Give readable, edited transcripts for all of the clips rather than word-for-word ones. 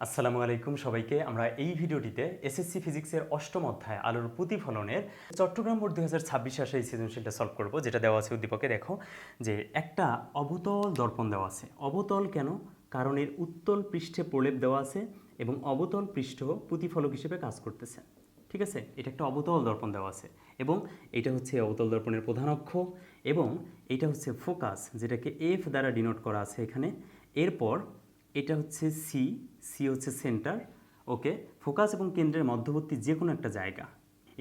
আসসালামু আলাইকুম সবাইকে। আমরা এই ভিডিওটিতে এসএসসি ফিজিক্সের অষ্টম অধ্যায় আলোর প্রতিফলনের চট্টগ্রাম বোর্ড 2026 আসা এই সৃজনশীলটা সলভ করব, যেটা দেওয়া আছে উদ্দীপকে। দেখো যে একটা অবতল দর্পণ দেওয়া আছে। অবতল কেন? কারণ এর উত্তল পৃষ্ঠে প্রলেপ দেওয়া আছে এবং অবতল পৃষ্ঠ প্রতিফলক হিসেবে কাজ করতেছে। ঠিক আছে, এটা একটা অবতল দর্পণ দেওয়া আছে এবং এটা হচ্ছে অবতল দর্পণের প্রধান অক্ষ এবং এটা হচ্ছে ফোকাস, যেটাকে এফ দ্বারা ডিনোট করা আছে এখানে। এরপর এটা হচ্ছে সি, সি হচ্ছে সেন্টার। ওকে, ফোকাস এবং কেন্দ্রের মধ্যবর্তী যে কোনো একটা জায়গা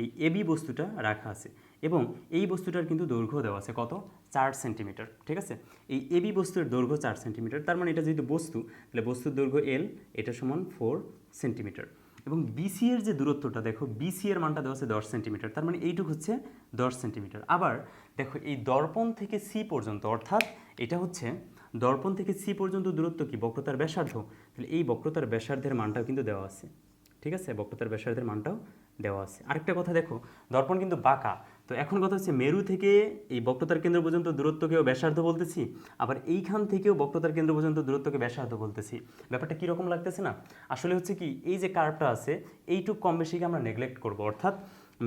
এই এবি বস্তুটা রাখা আছে এবং এই বস্তুটার কিন্তু দৈর্ঘ্য দেওয়া আছে কত? 4 সেন্টিমিটার। ঠিক আছে, এই এবি বস্তুর দৈর্ঘ্য 4 সেন্টিমিটার। তার মানে এটা যেহেতু বস্তু, তাহলে বস্তুর দৈর্ঘ্য এল, এটা সমান 4 সেন্টিমিটার। এবং বিসি এর যে দূরত্বটা দেখো, বিসি এর মানটা দেওয়া আছে 10 সেন্টিমিটার। তার মানে এইটুকু হচ্ছে 10 সেন্টিমিটার। আবার দেখো এই দর্পণ থেকে সি পর্যন্ত, অর্থাৎ এটা হচ্ছে দর্পণ থেকে সি পর্যন্ত দূরত্ব কি? বক্রতার ব্যাসার্ধ। তাহলে এই বক্রতার ব্যাসার্ধের মানটাও কিন্তু দেওয়া আছে। ঠিক আছে, বক্রতার ব্যাসার্ধের মানটাও দেওয়া আছে। আরেকটা কথা দেখো, দর্পণ কিন্তু বাঁকা। তো এখন কথা হচ্ছে মেরু থেকে এই বক্রতার কেন্দ্র পর্যন্ত দূরত্বকেও ব্যাসার্ধ বলতেছি, আবার এইখান থেকেও বক্রতার কেন্দ্র পর্যন্ত দূরত্বকে ব্যাসার্ধ বলতেছি। ব্যাপারটা কীরকম লাগতেছে না? আসলে হচ্ছে কি, এই যে কার্ভটা আছে এইটুক কম বেশিকে আমরা নেগলেক্ট করব, অর্থাৎ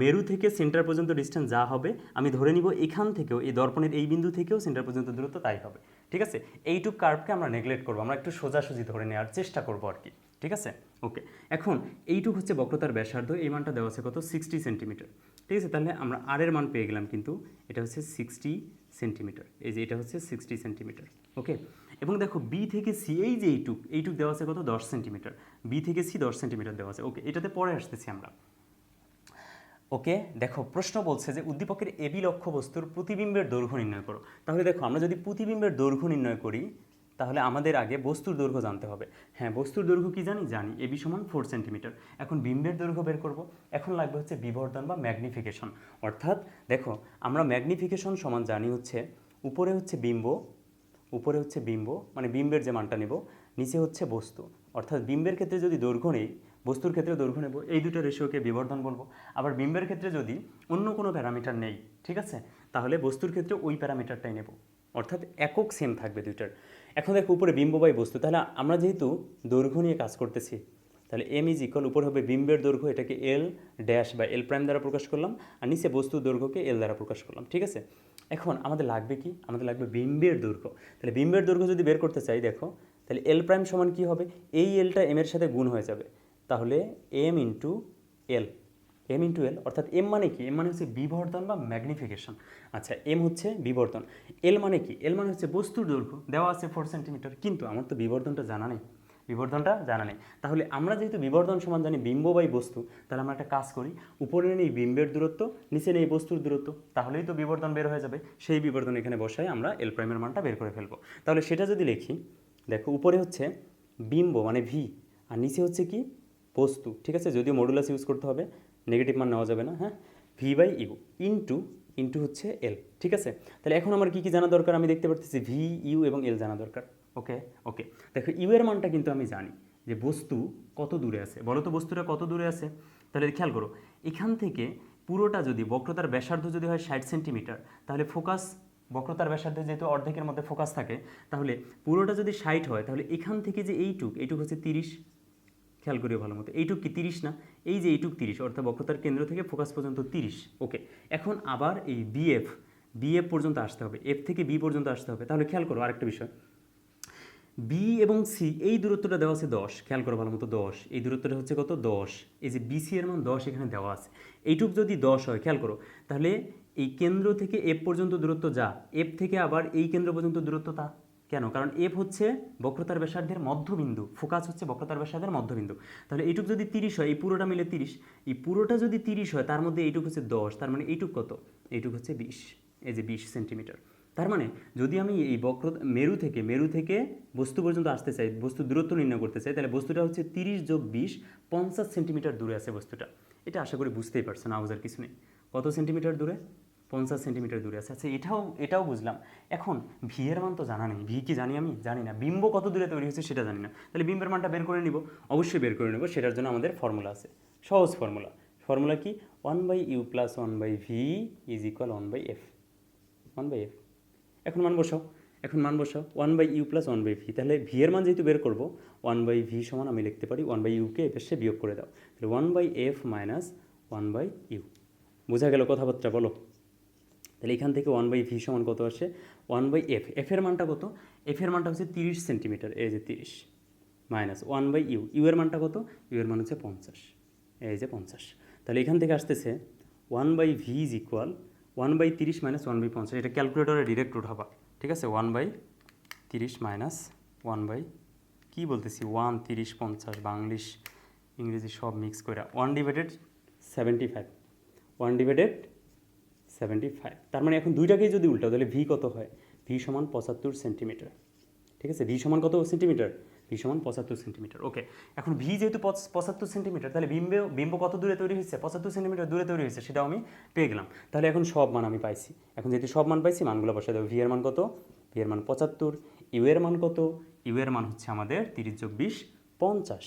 মেরু থেকে সেন্টার পর্যন্ত ডিস্টেন্স যা হবে আমি ধরে নিব এখান থেকেও, এই দর্পণের এই বিন্দু থেকেও সেন্টার পর্যন্ত দূরত্ব তাই হবে। ঠিক আছে, এইটুক কার্ভকে আমরা নেগলেক্ট করবো, আমরা একটু সোজাসুজি ধরে নেওয়ার চেষ্টা করবো আর কি। ঠিক আছে, ওকে। এখন এইটুক হচ্ছে বক্রতার ব্যাসার্ধ, এই মানটা দেওয়া আছে কত? 60 সেন্টিমিটার। ঠিক আছে, তাহলে আমরা আর এর মান পেয়ে গেলাম, কিন্তু এটা হচ্ছে 60 সেন্টিমিটার। এই যে এটা হচ্ছে 60 সেন্টিমিটার। ওকে, এবং দেখো বি থেকে সি, এই যে এইটুক দেওয়া আছে কত? 10 সেন্টিমিটার। বি থেকে সি 10 সেন্টিমিটার দেওয়া আছে। ওকে, এটাতে পরে আসতেছি আমরা। ওকে, দেখো প্রশ্ন বলছে যে উদ্দীপকের এবি লক্ষ্যবস্তুর প্রতিবিম্বের দৈর্ঘ্য নির্ণয় করো। তাহলে দেখো আমরা যদি প্রতিবিম্বের দৈর্ঘ্য নির্ণয় করি, তাহলে আমাদের আগে বস্তুর দৈর্ঘ্য জানতে হবে। হ্যাঁ, বস্তুর দৈর্ঘ্য কি জানি এবি সমান 4 সেন্টিমিটার। এখন বিম্বের দৈর্ঘ্য বের করব। এখন লাগবে হচ্ছে বিবর্ধন বা ম্যাগনিফিকেশন। অর্থাৎ দেখো আমরা ম্যাগনিফিকেশন সমান জানি হচ্ছে উপরে হচ্ছে বিম্ব, উপরে হচ্ছে বিম্ব মানে বিম্বের যে মানটা নেব, নিচে হচ্ছে বস্তু। অর্থাৎ বিম্বের ক্ষেত্রে যদি দৈর্ঘ্য নেই, বস্তুর ক্ষেত্রে দৈর্ঘ্য নেব, এই দুটো রেশিওকে বিবর্ধন বলবো। আবার বিম্বের ক্ষেত্রে যদি অন্য কোনো প্যারামিটার নেই, ঠিক আছে, তাহলে বস্তুর ক্ষেত্রে ওই প্যারামিটারটাই নেব, অর্থাৎ একক সেম থাকবে দুইটার। এখন দেখো উপরে বিম্ব বাই বস্তু, তাহলে আমরা যেহেতু দৈর্ঘ্য নিয়ে কাজ করতেছি, তাহলে এম ইজ ইকুয়াল উপরে হবে বিম্বের দৈর্ঘ্য, এটাকে এল ড্যাশ বা এল প্রাইম দ্বারা প্রকাশ করলাম, আর নিচে বস্তুর দৈর্ঘ্যকে এল দ্বারা প্রকাশ করলাম। ঠিক আছে, এখন আমাদের লাগবে কি? আমাদের লাগবে বিম্বের দৈর্ঘ্য। তাহলে বিম্বের দৈর্ঘ্য যদি বের করতে চাই, দেখো তাহলে এল প্রাইম সমান কী হবে? এই এলটা এম এর সাথে গুণ হয়ে যাবে, তাহলে M into L, M into L, অর্থাৎ এম মানে কি? এম মানে হচ্ছে বিবর্ধন বা ম্যাগনিফিকেশন। আচ্ছা, এম হচ্ছে বিবর্ধন, এল মানে কি? এল মানে হচ্ছে বস্তুর দৈর্ঘ্য, দেওয়া আছে 4 সেন্টিমিটার, কিন্তু আমার তো বিবর্ধনটা জানা নেই, বিবর্ধনটা জানা নেই। তাহলে আমরা যেহেতু বিবর্ধন সমান জানি বিম্ব বাই বস্তু, তাহলে আমরা একটা কাজ করি, উপরে নেই বিম্বের দূরত্ব, নিচে নেই বস্তুর দূরত্ব, তাহলেই তো বিবর্ধন বের হয়ে যাবে। সেই বিবর্ধন এখানে বসায় আমরা এল প্রাইমের মানটা বের করে ফেলবো। তাহলে সেটা যদি লিখি, দেখো উপরে হচ্ছে বিম্ব মানে ভি, আর নিচে হচ্ছে কি? বস্তু। ঠিক আছে, যদিও মডুলাস ইউজ করতে হবে, নেগেটিভ মান নেওয়া যাবে না। হ্যাঁ, V by U into into হচ্ছে এল। ঠিক আছে, তাহলে এখন আমার কী কী জানা দরকার? আমি দেখতে পাচ্ছি ভি, ইউ এবং এল জানা দরকার। ওকে ওকে, দেখো ইউ এর মানটা কিন্তু আমি জানি যে বস্তু কত দূরে আছে, বলো তো বস্তুটা কত দূরে আছে। তাহলে খেয়াল করো, এখান থেকে পুরোটা যদি বক্রতার ব্যাসার্ধ যদি হয় 60 সেন্টিমিটার, তাহলে ফোকাস বক্রতার ব্যাসার্ধে যেহেতু অর্ধেকের মধ্যে ফোকাস থাকে, তাহলে পুরোটা যদি 60 হয়, তাহলে এখান থেকে যে এইটুক হচ্ছে 30। খেয়াল করিও ভালো মতো, এইটুক কি 30 না? এই যে এইটুক 30, অর্থাৎ বক্রতার কেন্দ্র থেকে ফোকাস পর্যন্ত 30। ওকে, এখন আবার এই বিএফ পর্যন্ত আসতে হবে, এফ থেকে বি পর্যন্ত আসতে হবে। তাহলে খেয়াল করো আরেকটা বিষয়, বি এবং সি এই দূরত্বটা দেওয়া আছে 10, খেয়াল করো ভালো মতো 10, এই দূরত্বটা হচ্ছে কত? 10। এই যে বিসি এর মান 10 এখানে দেওয়া আছে, এইটুক যদি 10 হয়, খেয়াল করো, তাহলে এই কেন্দ্র থেকে এফ পর্যন্ত দূরত্ব যা, এফ থেকে আবার এই কেন্দ্র পর্যন্ত দূরত্ব তা। কেন? কারণ এফ হচ্ছে বক্রতার ব্যাসার্ধের মধ্যবিন্দু, ফোকাস হচ্ছে বক্রতার ব্যাসার্ধের মধ্যবিন্দু। তাহলে এইটুক যদি 30 হয়, এই পুরোটা মিলে 30, এই পুরোটা যদি 30 হয়, তার মধ্যে এইটুক হচ্ছে 10, তার মানে এইটুক কত? এইটুক হচ্ছে 20, এই যে 20 সেন্টিমিটার। তার মানে যদি আমি এই মেরু থেকে বস্তু পর্যন্ত আসতে চাই, বস্তুর দূরত্ব নির্ণয় করতে চাই, তাহলে বস্তুটা হচ্ছে 30 যোগ 20, 50 সেন্টিমিটার দূরে আছে বস্তুটা। এটা আশা করি বুঝতেই পারছো, না বোঝার কিছু নেই। কত সেন্টিমিটার দূরে? 50 সেন্টিমিটার দূরে আছে। আচ্ছা, এটাও বুঝলাম। এখন ভি এর মান তো জানা নেই, ভি কি জানি? আমি জানি না। বিম্ব কত দূরে তৈরি হচ্ছে সেটা জানি না, তাহলে বিম্বের মানটা বের করে নিব, অবশ্যই বের করে নেব। সেটার জন্য আমাদের ফর্মুলা আছে, সহজ ফর্মুলা কি? 1/u + 1/v = 1/f, 1/f। এখন মান বসাও। এখন মান বসাও 1/u প্লাস 1/v, তাহলে ভি এর মান যেহেতু বের করবো 1/v সমান আমি লিখতে পারি 1/u-কে এফ এসে বিয়োগ করে দাও, তাহলে 1/f মাইনাস 1/u। বোঝা গেল কথাবার্তা বলো? তাহলে এখান থেকে 1/v সমান কত আসে 1/f, এফ এর মানটা কত, এফ এর মানটা হচ্ছে 30 সেন্টিমিটার, এই যে 30 মাইনাস 1/u, ইউ এর মানটা কত, ইউ এর মান হচ্ছে 50, এই যে 50। তাহলে এখান থেকে আসতেছে 1/v ইজ ইকুয়াল 1/30 মাইনাস 1/50, এটা ক্যালকুলেটরে ডিরেক্ট উঠাবা, ঠিক আছে। 1/30 মাইনাস 1 কি বলতেছি 1 30 50 বাংলিশ ইংরেজি সব মিক্স করে 1/75, 1/75। তার মানে এখন দুইটাকেই যদি উল্টাও তাহলে ভি কত হয়, ভি সমান 75 সেন্টিমিটার, ঠিক আছে। ভি সমান কত সেন্টিমিটার, ভি সমান 75 সেন্টিমিটার। ওকে, এখন ভি যেহেতু 75 সেন্টিমিটার, তাহলে বিম্ব কত দূরে তৈরি হয়েছে, 75 সেন্টিমিটার দূরে তৈরি হয়েছে, সেটাও আমি পেয়ে গেলাম। তাহলে এখন সব মান আমি পাইছি, এখন যেহেতু সব মান পাইছি মানগুলো বসাই দেবো। ভি এর মান কত, ভি এর মান 75, ইউ এর মান কত, ইউ এর মান হচ্ছে আমাদের 30 যোগ 20 50,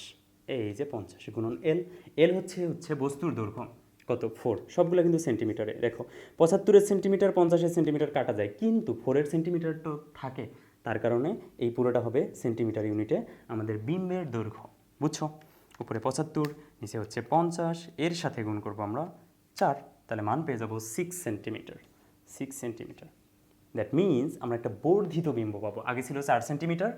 এই যে 50 গুণন এল, এল হচ্ছে বস্তুর দৈর্ঘ্য কত 4, সবগুলো কিন্তু সেন্টিমিটারে। দেখো 75-এর সেন্টিমিটার 50-এর সেন্টিমিটার কাটা যায়, কিন্তু 4-এর সেন্টিমিটার তো থাকে, তার কারণে এই পুরোটা হবে সেন্টিমিটার ইউনিটে আমাদের বিম্বের দৈর্ঘ্য, বুঝছো। উপরে 75, নিচে হচ্ছে 50, এর সাথে গুণ করবো আমরা 4, তাহলে মান পেয়ে যাবো 6 সেন্টিমিটার, 6 সেন্টিমিটার। দ্যাট মিনস আমরা একটা বর্ধিত বিম্ব পাবো। আগে ছিল 4 সেন্টিমিটার,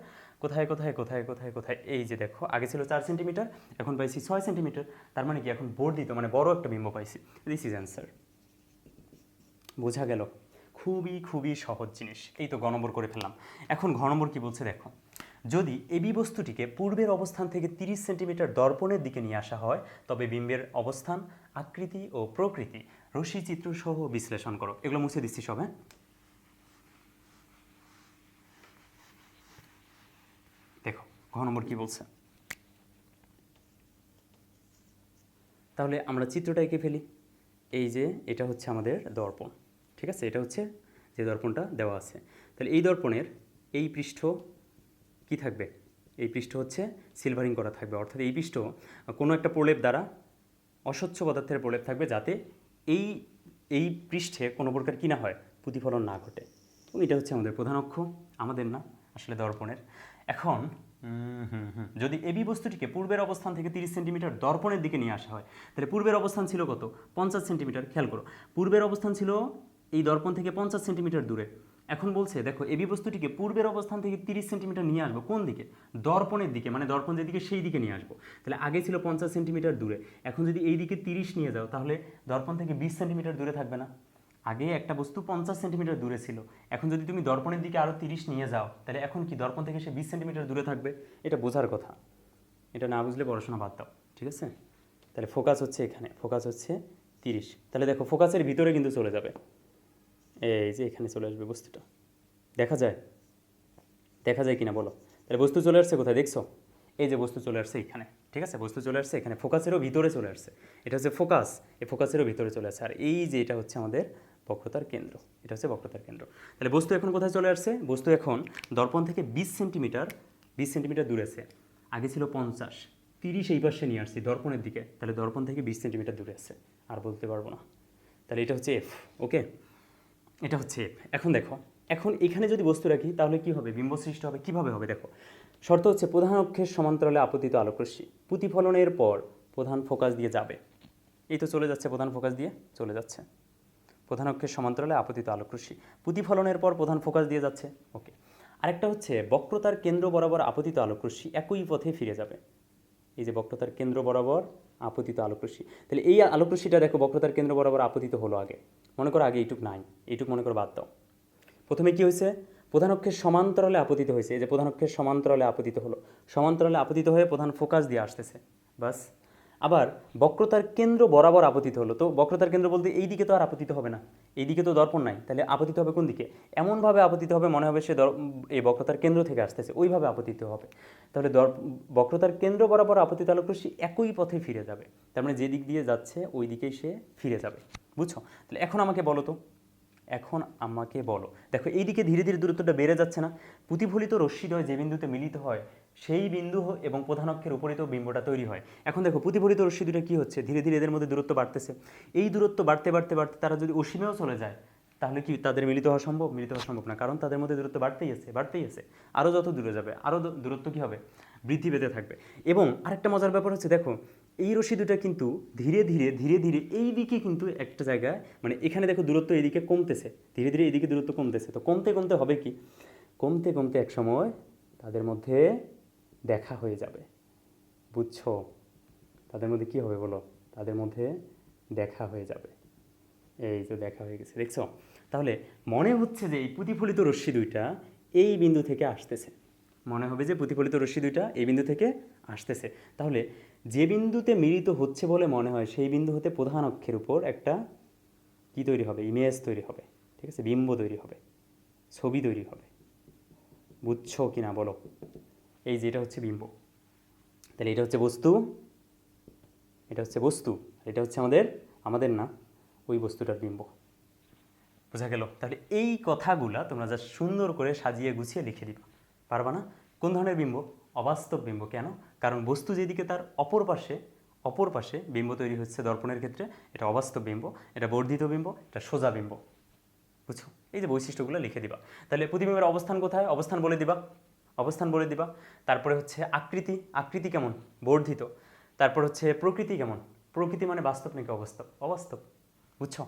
কোথায় কোথায় কোথায় কোথায় কোথায়, এই যে দেখো আগে ছিল 4 সেন্টিমিটার, এখন পাইছি 6 সেন্টিমিটার, তার মানে কি এখন বর্ধিত মানে বড় একটা বিম্ব পাইছি। This is answer. বোঝা গেল? খুবই খুবই সহজ জিনিস, এই তো গ নম্বর করে ফেললাম। এখন ঘ নম্বর কী বলছে দেখো, যদি এবি বস্তুটিকে পূর্বের অবস্থান থেকে 30 সেন্টিমিটার দর্পণের দিকে নিয়ে আসা হয়, তবে বিম্বের অবস্থান, আকৃতি ও প্রকৃতি রশ্মিচিত্র সহ বিশ্লেষণ করো। এগুলো মুছে দিচ্ছি সব, হ্যাঁ। দেখো ঘ নম্বর কী বলছে, তাহলে আমরা চিত্রটা এঁকে ফেলি। এই যে এটা হচ্ছে আমাদের দর্পণ, ঠিক আছে, এটা হচ্ছে যে দর্পণটা দেওয়া আছে। তাহলে এই দর্পণের এই পৃষ্ঠ কি থাকবে, এই পৃষ্ঠ হচ্ছে সিলভারিং করা থাকবে, অর্থাৎ এই পৃষ্ঠ কোনো একটা প্রলেপ দ্বারা, অস্বচ্ছ পদার্থের প্রলেপ থাকবে, যাতে এই এই পৃষ্ঠে কোনো প্রকার কী না হয়, প্রতিফলন না ঘটে। তো এটা হচ্ছে আমাদের প্রধান অক্ষ, আমাদের না আসলে দর্পণের। এখন যদি এবি বস্তুটিকে পূর্বের অবস্থান থেকে 30 সেন্টিমিটার দর্পণের দিকে নিয়ে আসা হয়, তাহলে পূর্বের অবস্থান ছিল কত 50 সেন্টিমিটার, খেয়াল করো পূর্বের অবস্থান ছিল এই দর্পণ থেকে 50 সেন্টিমিটার দূরে। এখন বলছে দেখো এবি বস্তুটিকে পূর্বের অবস্থান থেকে 30 সেন্টিমিটার নিয়ে আসবো কোন দিকে, দর্পণের দিকে, মানে দর্পণ যেদিকে সেই দিকে নিয়ে আসবো। তাহলে আগে ছিল 50 সেন্টিমিটার দূরে, এখন যদি এই দিকে 30 নিয়ে যাও তাহলে দর্পণ থেকে 20 সেন্টিমিটার দূরে থাকবে না। আগে একটা বস্তু 50 সেন্টিমিটার দূরে ছিল, এখন যদি তুমি দর্পণের দিকে আরও 30 নিয়ে যাও, তাহলে এখন কি দর্পণ থেকে সে 20 সেন্টিমিটার দূরে থাকবে। এটা বোঝার কথা, এটা না বুঝলে পড়াশোনা বাদ দাও, ঠিক আছে। তাহলে ফোকাস হচ্ছে এখানে, ফোকাস হচ্ছে 30, তাহলে দেখো ফোকাসের ভিতরে কিন্তু চলে যাবে, এই যে এখানে চলে আসবে বস্তুটা, দেখা যায়, দেখা যায় কিনা বলো। তাহলে বস্তু চলে আসছে কোথায় দেখছো, এই যে বস্তু চলে আসছে এখানে, ঠিক আছে, বস্তু চলে আসছে এখানে, ফোকাসেরও ভিতরে চলে আসছে, এটা হচ্ছে ফোকাস, এই ফোকাসেরও ভিতরে চলে আসছে, আর এই যে এটা হচ্ছে আমাদের বক্রতার কেন্দ্র, এটা হচ্ছে বক্রতার কেন্দ্র। তাহলে বস্তু এখন কোথায় চলে আসছে, বস্তু এখন দর্পণ থেকে 20 সেন্টিমিটার দূরে আছে, আগে ছিল 50, 30 এই পাশে নিয়ে আসছি দর্পণের দিকে, তাহলে দর্পণ থেকে 20 সেন্টিমিটার দূরে আছে, আর বলতে পারবো না। তাহলে এটা হচ্ছে এফ, ওকে, এটা হচ্ছে এফ। এখন দেখো, এখন এখানে যদি বস্তু রাখি তাহলে কি হবে, বিম্ব সৃষ্টি হবে, কিভাবে হবে দেখো। শর্ত হচ্ছে প্রধান অক্ষের সমান্তরালে আপতিত আলোকরশ্মি প্রতিফলনের পর প্রধান ফোকাস দিয়ে যাবে, এই তো চলে যাচ্ছে, প্রধান ফোকাস দিয়ে চলে যাচ্ছে, প্রধান অক্ষের সমান্তরালে আপতিত আলোকরশ্মি প্রতিফলনের পর প্রধান ফোকাস দিয়ে যাচ্ছে, ওকে। আরেকটা হচ্ছে বক্রতার কেন্দ্র বরাবর আপতিত আলোকরশ্মি একই পথে ফিরে যাবে, এই যে বক্রতার কেন্দ্র বরাবর আপতিত আলোকরশ্মি, তাহলে এই আলোকরশ্মিটা দেখো বক্রতার কেন্দ্র বরাবর আপতিত হলো, আগে মনে করো আগে এইটুক নাই, এইটুক মনে করো বাদ দাও। প্রথমে কি হয়েছে, প্রধান অক্ষের সমান্তরালে আপতিত হয়েছে, এই যে প্রধান অক্ষের সমান্তরালে আপতিত হলো, সমান্তরালে আপতিত হয়ে প্রধান ফোকাস দিয়ে আসতেছে, বাস। আবার বক্রতার কেন্দ্র বরাবর আপতিত হলো, তো বক্রতার কেন্দ্র বলতে এই দিকে তো আর আপতিত হবে না, এই দিকে তো দর্পণ নাই, তাহলে আপতিত হবে কোন দিকে, এমনভাবে আপতিত হবে মনে হবে সে এই বক্রতার কেন্দ্র থেকে আসতেছে, ওইভাবে আপতিত হবে। তাহলে বক্রতার কেন্দ্র বরাবর আপতিত আলোকরশ্মি একই পথে ফিরে যাবে, তার মানে যে দিক দিয়ে যাচ্ছে ওই দিকেই সে ফিরে যাবে, বুঝছো। তাহলে এখন আমাকে বলো তো, এখন আমাকে বলো, দেখো এইদিকে ধীরে ধীরে দূরত্বটা বেড়ে যাচ্ছে না, প্রতিফলিত রশ্মিদ্বয় যে বিন্দুতে মিলিত হয় সেই বিন্দু এবং প্রধান অক্ষের উপরিত বিম্বটা তৈরি হয়। এখন দেখো প্রতিফলিত রশ্মি দুটো কী হচ্ছে, ধীরে ধীরে এদের মধ্যে দূরত্ব বাড়তেছে, এই দূরত্ব বাড়তে বাড়তে বাড়তে তারা যদি অসীমেও চলে যায়, তাহলে কি তাদের মিলিত হওয়া সম্ভব? মিলিত হওয়া সম্ভব না, কারণ তাদের মধ্যে দূরত্ব বাড়তেই আছে। আরও যত দূরে যাবে আরও দূরত্ব কী হবে? বৃদ্ধি পেতে থাকবে। এবং আরেকটা মজার ব্যাপার হচ্ছে, দেখো এই রশ্মি দুটা কিন্তু ধীরে ধীরে এই দিকে কিন্তু একটা জায়গায়, মানে এখানে দেখো দূরত্ব এইদিকে কমতেছে, ধীরে ধীরে এইদিকে দূরত্ব কমতেছে। তো কমতে কমতে হবে কি, কমতে এক সময় তাদের মধ্যে দেখা হয়ে যাবে। বুঝছো? তাদের মধ্যে কি হবে বলো? তাদের মধ্যে দেখা হয়ে যাবে। এই যে দেখা হয়ে গেছে, দেখছো? তাহলে মনে হচ্ছে যে এই প্রতিফলিত রশ্মি দুইটা এই বিন্দু থেকে আসতেছে। মনে হবে যে প্রতিফলিত রশ্মি দুইটা এই বিন্দু থেকে আসতেছে। তাহলে যে বিন্দুতে মিলিত হচ্ছে বলে মনে হয় সেই বিন্দু হতে প্রধান অক্ষের উপর একটা কি তৈরি হবে? ইমেজ তৈরি হবে, ঠিক আছে? বিম্ব তৈরি হবে, ছবি তৈরি হবে। বুঝছো কি না বলো? এই যে এটা হচ্ছে বিম্ব, তাহলে এটা হচ্ছে বস্তু, এটা হচ্ছে বস্তু, এটা হচ্ছে আমাদের না, ওই বস্তুটার বিম্ব। বোঝা গেল? তাহলে এই কথাগুলা তোমরা যা সুন্দর করে সাজিয়ে গুছিয়ে লিখে দিবা। পারবা না? কোন ধরনের বিম্ব? অবাস্তব বিম্ব। কেন? কারণ বস্তু যেদিকে তার অপর পাশে বিম্ব তৈরি হচ্ছে দর্পণের ক্ষেত্রে, এটা অবাস্তব বিম্ব, এটা বর্ধিত বিম্ব, এটা সোজা বিম্ব। বুঝছো? এই যে বৈশিষ্ট্যগুলো লিখে দিবা। তাহলে প্রতিবিম্বের অবস্থান কোথায়? অবস্থান বলে দিবা। তারপরে হচ্ছে আকৃতি কেমন? বর্ধিত। তারপর হচ্ছে প্রকৃতি কেমন? প্রকৃতি মানে বাস্তব নাকি অবাস্তব? অবাস্তব। বুঝছো?